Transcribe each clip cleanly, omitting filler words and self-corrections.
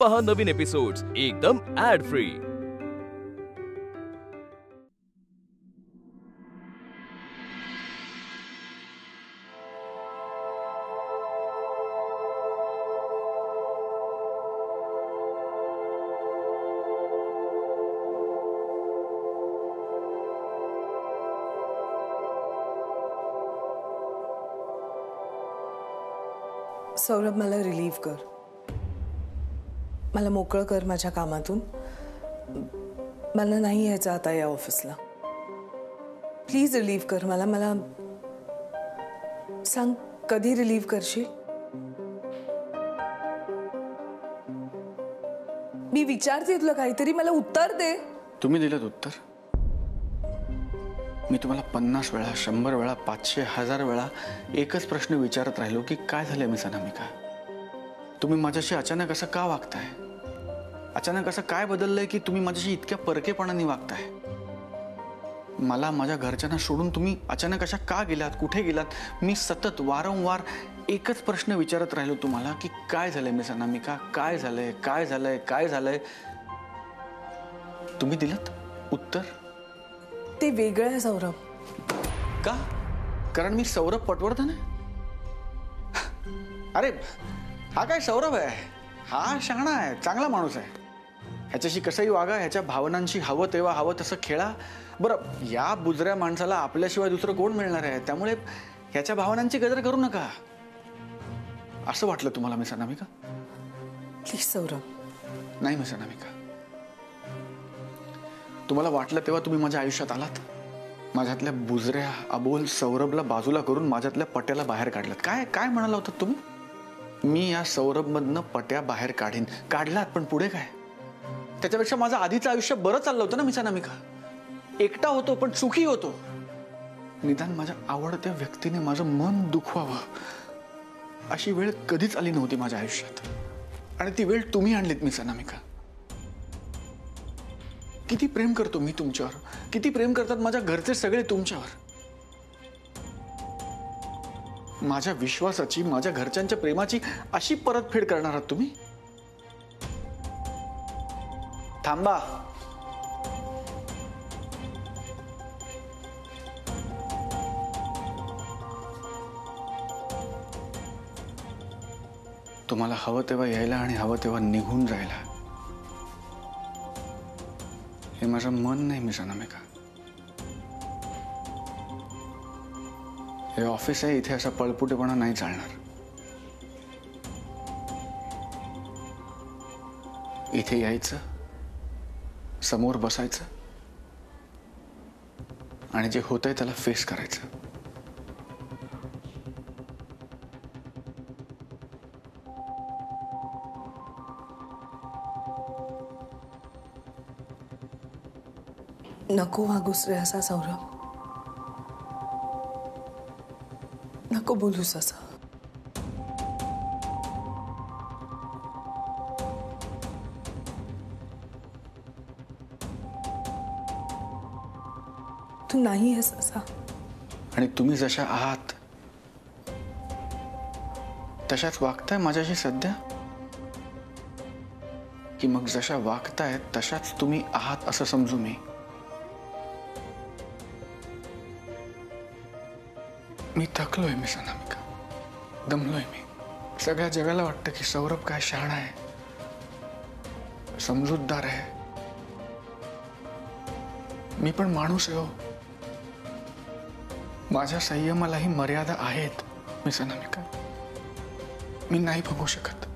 पहा नवीन एपिसोड्स एकदम add free. Saurabh, मला रिलीव्ह कर, मला मोकळं कर माझ्या कामातून। मला नाही यायचं आता या ऑफिसला। प्लीज रिलीव्ह कर मला। मला सांग कधी रिलीव्ह करशील? मी विचारते तुला काहीतरी, मला उत्तर दे। तुम्ही दिलं उत्तर? मी तुम्हाला 50 वेळा, 100 वेळा, 500, 1000 वेळा एकच प्रश्न विचारत राहिलो की काय झाले मिस अनामिका? तुम्ही माझ्याशी अचानक असं का वागताय? अचानक असं काय बदललंय की तुम्ही माझ्याशी इतक्या परकेपणाने वागताय? मला माझ्या घरच्यांना सोडून तुम्ही अचानक अशा का गेलात? कुठे गेलात? मी सतत वारंवार एकच प्रश्न विचारत राहिलो तुम्हाला की काय झालंय मिस अनामिका? काय झालंय? काय झालंय? काय झालंय? तुम्ही दिलत उत्तर? ते वेगळं आहे सौरभ। का? कारण मी सौरभ पटवर्धन आहे? अरे हा काय सौरभ आहे? हा शहाणा आहे, चांगला माणूस आहे। ह्याच्याशी कसंही वागा, ह्याच्या भावनांशी हवं तेव्हा हवं तसं खेळा। बरं, या बुजऱ्या माणसाला आपल्याशिवाय दुसरं कोण मिळणार आहे? त्यामुळे ह्याच्या भावनांची कदर करू नका असं वाटलं तुम्हाला मिस अनामिका? प्लीज सौरभ। नाही मिस अनामिका, तुम्हाला वाटलं तेव्हा तुम्ही माझ्या आयुष्यात आलात। माझ्यातल्या बुजऱ्या अबोल सौरभला बाजूला करून माझ्यातल्या पट्याला बाहेर काढलात। काय काय म्हणाला होता तुम्ही? मी या सौरभमधनं पट्या बाहेर काढीन। काढलात, पण पुढे काय? त्याच्यापेक्षा माझं आधीचं आयुष्य बरं चाललं होतं ना मिस अनामिका। एकटा होतो पण सुखी होतो। निदान माझ्या आवडत्या व्यक्तीने माझं मन दुखवावं अशी वेळ कधीच आली नव्हती माझ्या आयुष्यात, आणि ती वेळ तुम्ही आणलीत मिस अनामिका। किती प्रेम करतो मी तुमच्यावर, किती प्रेम करतात माझ्या घरचे सगळे तुमच्यावर। माझ्या विश्वासाची, माझ्या घरच्यांच्या प्रेमाची अशी परतफेड करणार आहात तुम्ही? थांबा। तुम्हाला हवं तेव्हा यायला आणि हवं तेव्हा निघून जायला हे माझं मन नाही मिस अनामिका। हे ऑफिस आहे, इथे असा पळपुटेपणा नाही चालणार। इथे यायचं, समोर बसायचं आणि जे होतंय त्याला फेस करायचं। नको वागूस रे असा सौरभ, नको बोलूस असा। तू नाही आहेस असा, आणि तुम्ही जशा आहात तशाच वागताय माझ्याशी सध्या, की मग जशा वागताय तशाच तुम्ही आहात असं समजू मी? मी थकलोय मिस अनामिका, दमलोय मी। सगळ्या जगाला वाटतं की सौरभ काय शहाणा आहे, समजूतदार आहे। मी पण माणूस आहे हो, माझ्या संयमालाही मर्यादा आहेत मिस अनामिका। मी नाही बघू शकत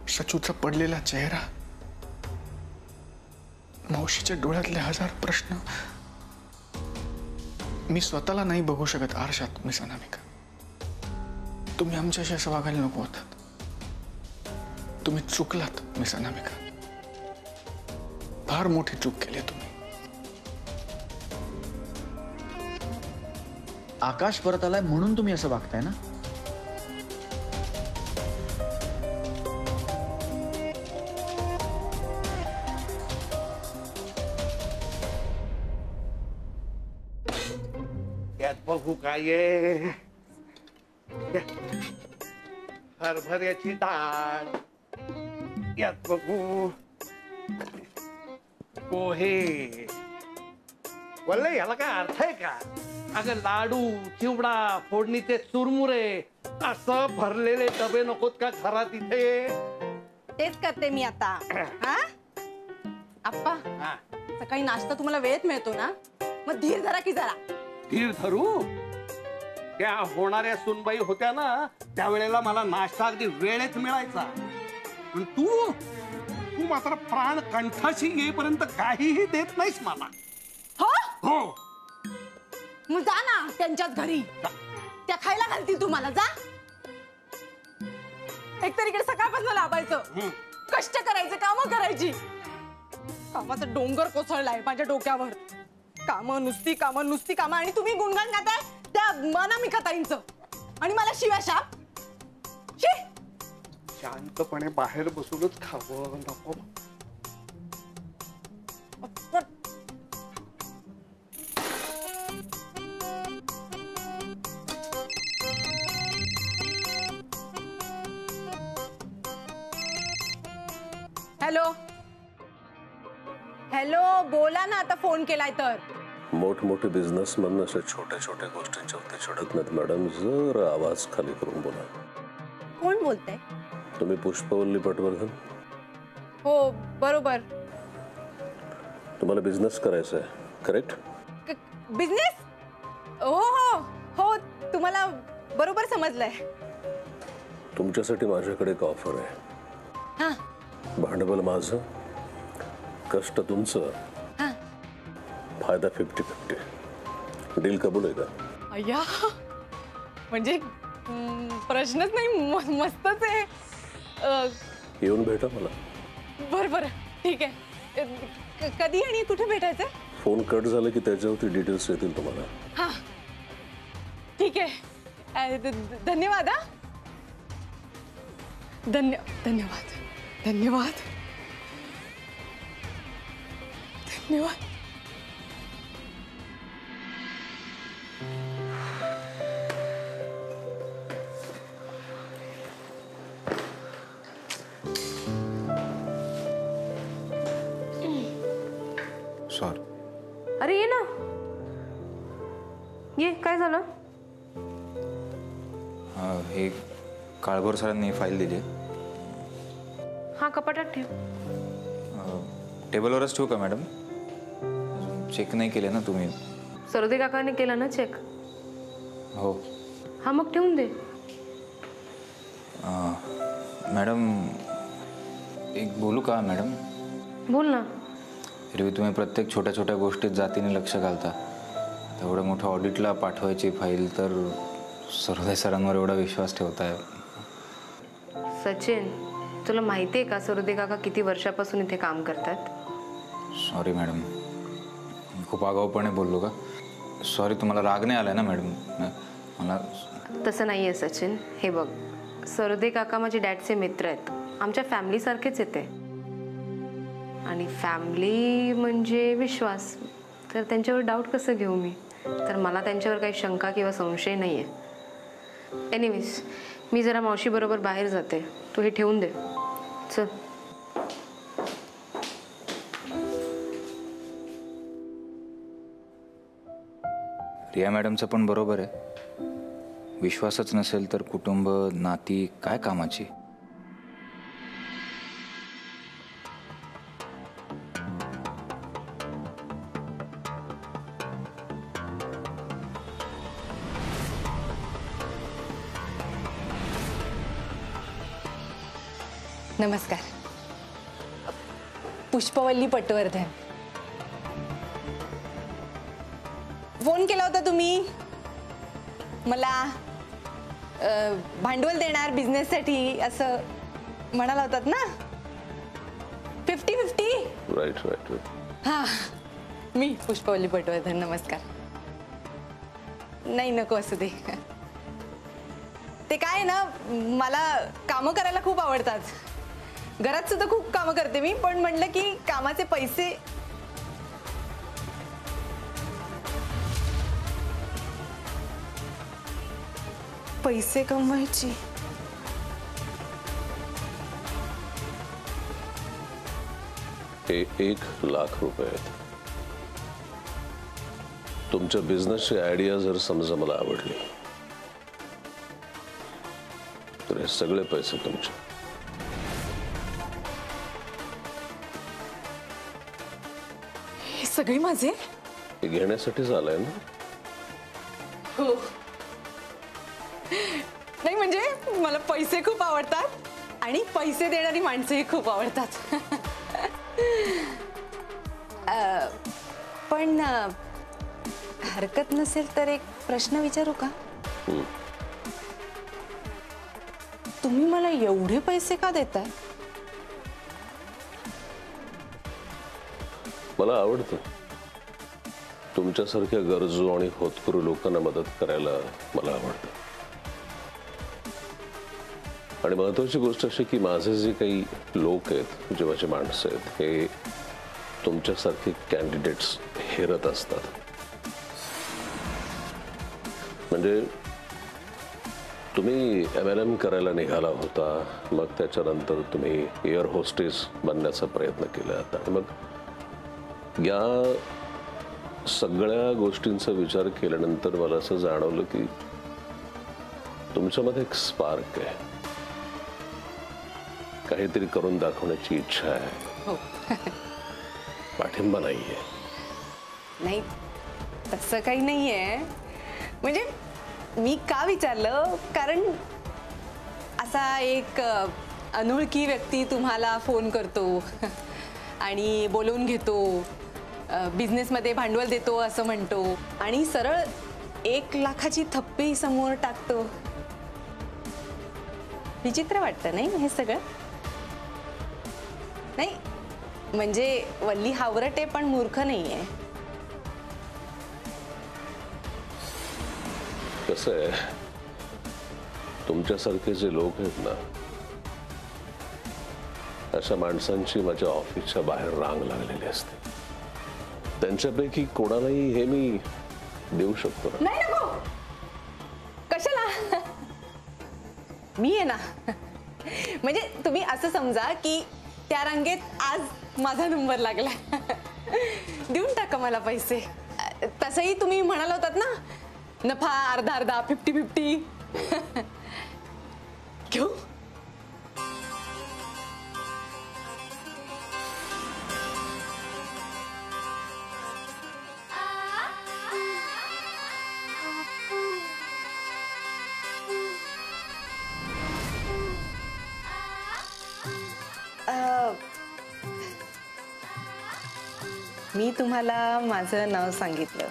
सचूचा पडलेला चेहरा, मावशीच्या डोळ्यातले 1000 प्रश्न। मी स्वतःला नाही बघू शकत आरशात मिस अनामिका। तुम्ही आमच्याशी असं वागायला नको होतात। तुम्ही चुकलात मिस अनामिका, फार मोठी चूक केली तुम्ही। आकाश परत आलाय म्हणून तुम्ही असं वागताय ना? यात बघू काय? हरभऱ्याची डाळ, यात बघू पोहे बोलले याला काय अर्थ आहे का? अगं लाडू चिवडा फोडणीचे चुरमुरे असं भरलेले डबे नकोत का घरात इथे? तेच करते मी आता. हा आप्पा, हा. सकाळी नाश्ता तुम्हाला वेळेत मिळतो ना, मग धीर धरा की जरा. धीर धरू? त्या होणाऱ्या सुनबाई होत्या ना त्यावेळेला मला नाश्ता अगदी वेळेत मिळायचा. पण तू मात्र प्राण कंठाशी येईपर्यंत काहीही देत नाहीस मला. हो हो मग जा ना त्यांच्याच घरी, त्या खायला घालतील तुम्हाला. जा. एकतर इकडे सकाळपासून लाभायचं, कष्ट करायचे, कामं करायची. कामाचा डोंगर कोसळलाय माझ्या डोक्यावर. कामं नुसती कामं आणि तुम्ही गुणगान गाताय त्या अनामिका ताईंचं आणि मला शिवाशाप. शी. शांतपणे बाहेर बसूनच खावं नको. हॅलो हॅलो, बोला ना, आता फोन केलाय तर. मोठमोठे बिझनेसमॅन अशा छोट्या छोट्या गोष्टींच्यावरती चिडत नाहीत मॅडम. जर आवाज खाली करून बोला. कोण बोलतंय? तुम्ही पुष्पवल्ली पटवर्धन? हो बरोबर. तुम्हाला बिझनेस करायचा आहे करेक्ट? बिझनेस? हो हो हो, तुम्हाला बरोबर समजलंय. तुमच्यासाठी माझ्याकडे एक ऑफर आहे. हा भांडवल माझं, कष्ट तुमचं, फायदा 50-50. डील कबूल आहे का? अय्या, म्हणजे प्रश्नच नाही. मस्तच आहे. येऊन भेटा मला. बरं बरं ठीक आहे. कधी आणि कुठे भेटायचं? फोन कट झालं की त्याच्यावरती डिटेल्स येतील तुम्हाला. हा ठीक आहे. धन्यवाद. हा धन्यवाद. सॉरी. अरे ये ना, ये. काय झालं? हे काळभोर सरांनी फाईल दिली. हा कपाटात ठेव. टेबलवरच ठेवू का मॅडम? चेक नाही केले ना तुम्ही? सरोदे काकाने केला ना चेक? हो. हा मग ठेवून दे. मॅडम एक बोलू का मॅडम? बोल ना. एरवी तुम्ही प्रत्येक छोट्या छोट्या गोष्टीत जातीने लक्ष घालता. एवढं मोठं ऑडिटला पाठवायची फाईल तर सरोदे सरांवर एवढा विश्वास ठेवताय. सचिन, तुला माहिती आहे का सरोदे काका किती वर्षापासून इथे काम करतात? सॉरी मॅडम, खूप आगाऊपणे बोललो का? सॉरी. तुम्हाला राग नाही आलाय ना मॅडम? मला तसं नाही आहे सचिन. हे बघ, सरोदे काका माझे डॅडचे मित्र आहेत. आमच्या फॅमिलीसारखेच येते. आणि फॅमिली म्हणजे विश्वास. तर त्यांच्यावर डाऊट कसं घेऊ मी? तर मला त्यांच्यावर काही शंका किंवा संशय नाही आहे. एनिवेज, मी जरा मावशीबरोबर बाहेर जाते. तू हे ठेवून दे. चल. रिया मॅडमचं पण बरोबर आहे. विश्वासच नसेल तर कुटुंब नाती काय कामाची? नमस्कार. पुष्पवल्ली पटवर्धन. फोन केला होता तुम्ही मला. भांडवल देणार बिझनेससाठी असं म्हणाला होतात ना? 50-50. राईट. हा, मी पुष्पवल्ली पटवर्धन. नमस्कार. नाही नको असू दे. ते काय ना, मला कामं करायला खूप आवडतात. घरात सुद्धा खूप कामं करते मी. पण म्हटलं की कामाचे पैसे कमवायची. हे 1,00,000 आहेत. तुमच्या बिझनेसची आयडिया जर समजा मला आवडली तर हे सगळे पैसे तुमचे. हे सगळे माझे? हे घेण्यासाठीच आलाय ना? हो. नाही म्हणजे मला पैसे खूप आवडतात आणि पैसे देणारी माणसंही खूप आवडतात. पण हरकत नसेल तर एक प्रश्न विचारू का? तुम्ही मला एवढे पैसे का देताय? मला आवडतं तुमच्यासारख्या गरजू आणि होतकरू लोकांना मदत करायला. मला आवडतं. आणि महत्वाची गोष्ट अशी की माझे जे काही लोक आहेत, जे माझे माणसं आहेत, हे तुमच्यासारखे कॅन्डिडेट्स हेरत असतात. म्हणजे तुम्ही MLM करायला निघाला होता, मग त्याच्यानंतर तुम्ही एअर होस्टेस बनण्याचा प्रयत्न केलात आणि मग या सगळ्या गोष्टींचा विचार केल्यानंतर मला असं जाणवलं की तुमच्यामध्ये एक स्पार्क आहे, काहीतरी करून दाखवण्याची इच्छा आहे. पाठिंबा नाहीये. नाही तसं काही नाहीये. म्हणजे मी का विचारलं, कारण असा एक अनोळखी व्यक्ती तुम्हाला फोन करतो आणि बोलवून घेतो, बिझनेसमध्ये भांडवल देतो असं म्हणतो आणि सरळ 1,00,000ची थप्पी समोर टाकतो. विचित्र वाटतं नाही हे सगळं? नाही म्हणजे वल्ली हावरटे पण मूर्ख नाहीये. कसं आहे, तुमच्यासारखे जे लोक आहेत ना, अशा माणसांची माझ्या ऑफिसच्या बाहेर रांग लागलेली असते. त्यांच्यापैकी कोणालाही हे मी देऊ शकतो ना. नाही नको, कशाला? मी आहे ना. म्हणजे तुम्ही असं समजा की त्या रांगेत आज माझा नंबर लागला. देऊन टाका मला पैसे. तसंही तुम्ही म्हणाला होतात ना, नफा अर्धा अर्धा 50-50. घेऊ? मी तुम्हाला माझं नाव सांगितलं,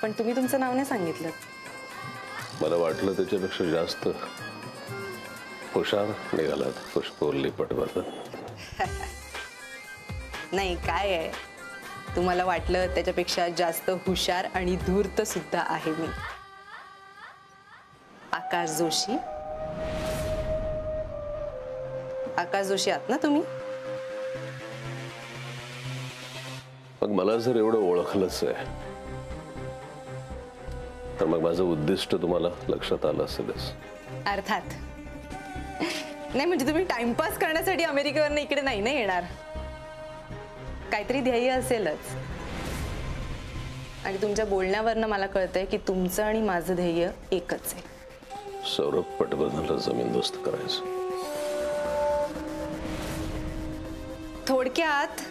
पण तुम्ही तुमचं नाव नाही सांगितलं. मला वाटलं त्याच्यापेक्षा जास्त हुशार निघालात पुष्पवल्ली पटवर्धन. नाही काय आहे, तुम्हाला वाटलं त्याच्यापेक्षा जास्त हुशार आणि धूर्त सुद्धा आहे मी. आकाश जोशी. आकाश जोशी आहात ना तुम्ही? मग मला जर एवढं ओळखलंच आहे तर मग माझं उद्दिष्ट तुम्हाला लक्षात आलं असेलच. अर्थात. नाही म्हणजे तुम्ही टाइमपास करण्यासाठी अमेरिकेवरनं इकडे नाही ना येणार. काहीतरी ध्येय असेलच. आणि तुमच्या बोलण्यावरनं मला कळतंय की तुमचं आणि माझं ध्येय एकच आहे. सौरभ पटवर्धनला जमीनदोस्त करायचं. थोडक्यात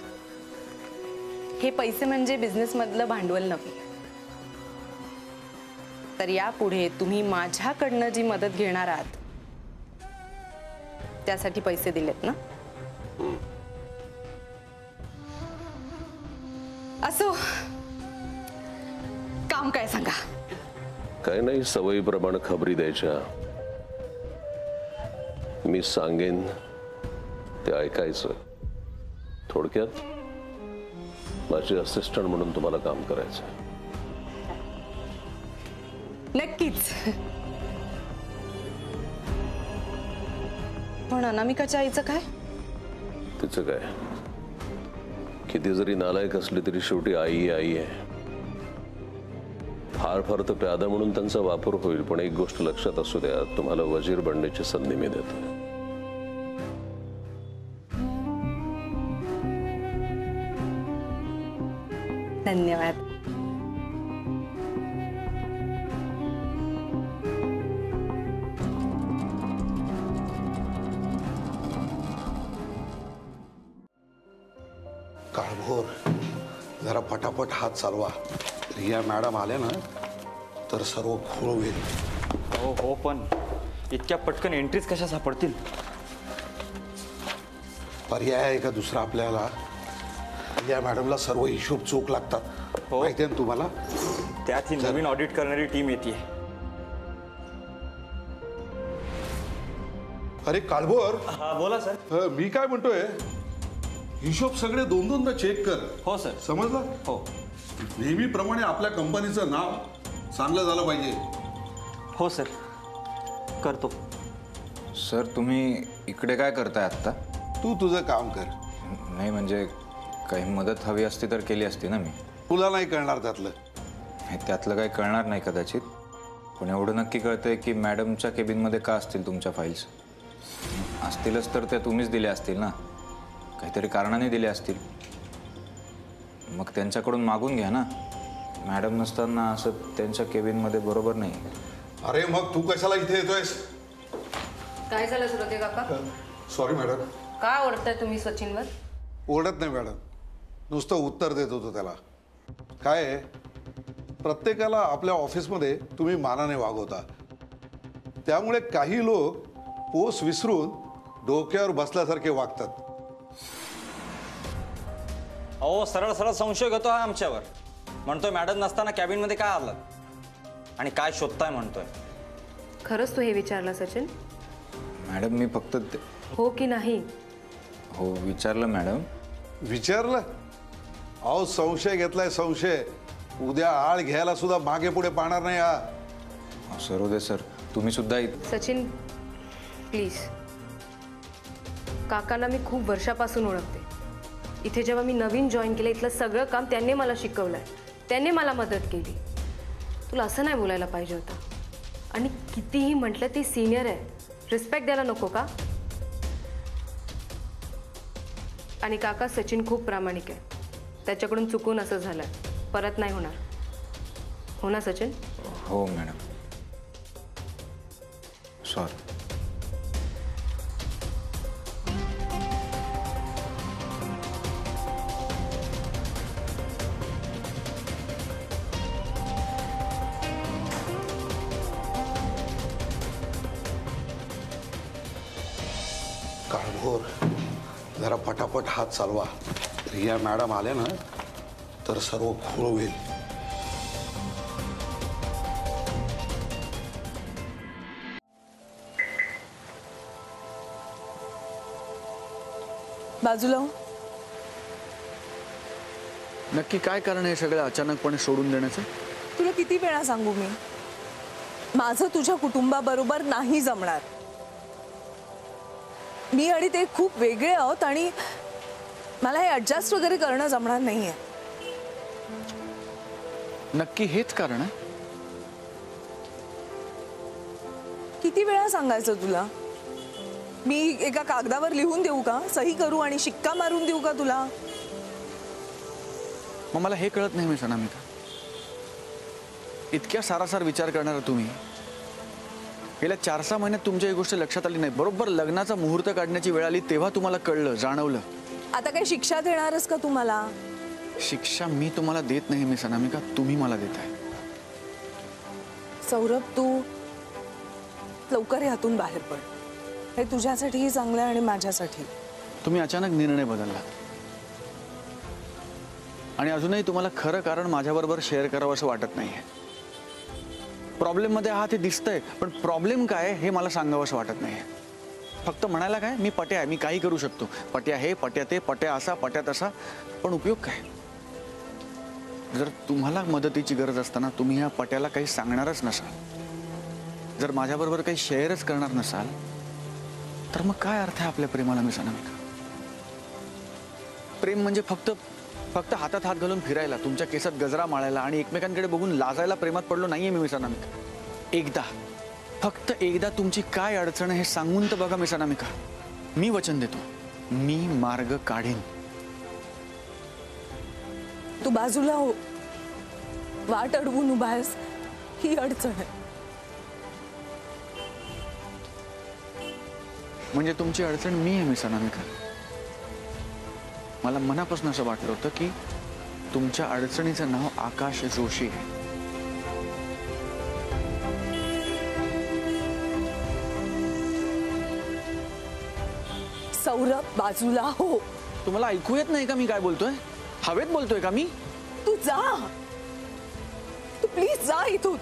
हे पैसे म्हणजे बिझनेस मधलं भांडवल नव्हे, तर यापुढे तुम्ही माझ्याकडनं जी मदत घेणार आहात त्यासाठी पैसे दिलेत ना? असो, काम काय सांगा? काही नाही, सवयीप्रमाणे खबरी द्यायच्या. मी सांगेन ते ऐकायचं. थोडक्यात माझे असिस्टंट म्हणून तुम्हाला काम करायचं. नक्कीच. पण अनामिकाच्या आईचं काय? तिचं काय, किती जरी नालायक असली तरी शेवटी आई आहे. फार फार तर प्यादा म्हणून त्यांचा वापर होईल, पण एक गोष्ट लक्षात असू द्या, तुम्हाला वजीर बनण्याची संधी मी देतो. धन्यवाद. काळभोर जरा पटापट हात चालवा. रिया मॅडम आले ना तर सर्व घोळ होईल. हो हो, पण इतक्या पटकन एंट्रीज कशा सापडतील? पर्याय आहे का दुसरा आपल्याला? रिया मॅडमला सर्व हिशोब चोख लागतात. हो. माहिती आहे ना तुम्हाला? त्यात ही नवीन ऑडिट करणारी टीम येते. अरे काळभोर, हा बोला सर. मी काय म्हणतोय, हिशोब सगळे दोन दोनदा चेक कर. हो सर. समजलं? हो नेहमीप्रमाणे आपल्या कंपनीचं नाव चांगलं झालं पाहिजे. हो सर, करतो. सर तुम्ही इकडे काय करताय आत्ता? तू तुझं काम कर. नाही म्हणजे काही मदत हवी असती तर केली असती ना मी. तुला नाही कळणार त्यातलं. हे त्यातलं काही कळणार नाही कदाचित, पण एवढं नक्की कळतंय की मॅडमच्या केबिनमध्ये का असतील तुमच्या फाईल्स? असतीलच तर त्या तुम्हीच दिल्या असतील ना, काहीतरी कारणाने दिल्या असतील. मग त्यांच्याकडून मागून घ्या ना. मॅडम नसताना असं त्यांच्या केबिनमध्ये बरोबर नाही. अरे मग तू कशाला इथे येतोयस? काय झालं सुरते काका? Sorry madam. का ओरडताय तुम्ही सचिनवर? ओरडत नाही मॅडम, नुसतं उत्तर देत होतो त्याला. काय आहे, प्रत्येकाला आपल्या ऑफिसमध्ये तुम्ही मानाने वागवता, त्यामुळे काही लोक पोस विसरून डोक्यावर बसल्यासारखे वागतात. अहो सरळ सरळ संशय घेतो हा आमच्यावर. म्हणतोय मॅडम नसताना कॅबिनमध्ये काय आलं आणि काय शोधताय म्हणतोय. खरंच तू हे विचारलं सचिन? मॅडम मी फक्त हो की नाही? हो विचारलं मॅडम. विचारलं? अहो संशय घेतलाय संशय. उद्या आळ घ्यायला सुद्धा मागे पुढे पाहणार नाही हा. सरोदे सर तुम्ही सुद्धा सचिन प्लीज. काकांना मी खूप वर्षापासून ओळखते. इथे जेव्हा मी नवीन जॉईन केलं इथलं सगळं काम त्यांनी मला शिकवलंय, त्यांनी मला मदत केली. तुला असं नाही बोलायला पाहिजे होतं. आणि कितीही म्हटलं ती सिनियर आहे, रिस्पेक्ट द्यायला नको का? आणि काका सचिन खूप प्रामाणिक आहे, त्याच्याकडून चुकून असं झालंय, परत नाही होणार. हो ना सचिन? हो मॅडम, सॉरी. काळभोर जरा पटापट हात चालवा. रिया मॅडम आले ना तर सर्व घोळ होईल. बाजूला हो. नक्की काय कारण आहे सगळं अचानकपणे सोडून देण्याचं? तुला किती वेळा सांगू मी, माझं तुझ्या कुटुंबाबरोबर नाही जमणार. मी आणि ते खूप वेगळे आहोत आणि मला हे ऍडजस्ट वगैरे करणं जमणार नाहीये. नक्की हेच कारण आहे? किती वेळा सांगायचं तुला? मी एका कागदावर लिहून देऊ का, सही करू आणि शिक्का मारून देऊ का तुला? मग मला हे कळत नाही मी सनामिका, इतक्या सारासार विचार करणारा तुम्ही गेल्या 4-6 महिन्यात तुमच्या ही गोष्ट लक्षात आली नाही. बरोबर लग्नाचा मुहूर्त काढण्याची वेळ आली तेव्हा तुम्हाला कळलं, जाणवलं. आता काही शिक्षा देणारच का तुम्हाला? शिक्षा मी तुम्हाला देत नाही मी सनामिका, तुम्ही मला देताय. सौरभ तू लवकर यातून बाहेर पड. हे तुझ्यासाठीही चांगलं आहे आणि माझ्यासाठी. तुम्ही अचानक निर्णय बदलला आणि अजूनही तुम्हाला खरं कारण माझ्याबरोबर शेअर करावं असं वाटत नाहीये. प्रॉब्लेम मध्ये आहात हे दिसतंय, पण प्रॉब्लेम काय हे मला सांगावं असं वाटत नाहीये. फक्त म्हणायला काय, मी पट्या आहे, मी काही करू शकतो. पट्या हे, पट्या ते, पट्या असा, पट्या तसा, पण उपयोग काय? जर तुम्हाला मदतीची गरज असताना तुम्ही ह्या पट्याला काही सांगणारच नसाल, जर माझ्याबरोबर काही शेअरच करणार नसाल, तर मग काय अर्थ आहे आपल्या प्रेमाला मी सनामिका? प्रेम म्हणजे फक्त हातात हात घालून फिरायला, तुमच्या केसात गजरा माळायला आणि एकमेकांकडे बघून लाजायला प्रेमात पडलो नाहीये मी सनामिका. एकदा, फक्त एकदा तुमची काय अडचण आहे हे सांगून तर बघा मी सनामिका. मी वचन देतो, मी मार्ग काढेन. तू बाजूला हो. वाट अडवून उभा आहेस ही अडचण आहे. म्हणजे तुमची अडचण मी आहे मिस अनामिका. मला मनापासून असं वाटलं होतं की तुमच्या अडचणीचं नाव आकाश जोशी आहे. सौरभ बाजूला हो. तुम्हाला ऐकू येत नाही का मी काय बोलतोय? हवेत बोलतोय का मी? तू जा, तू प्लीज जा इथून.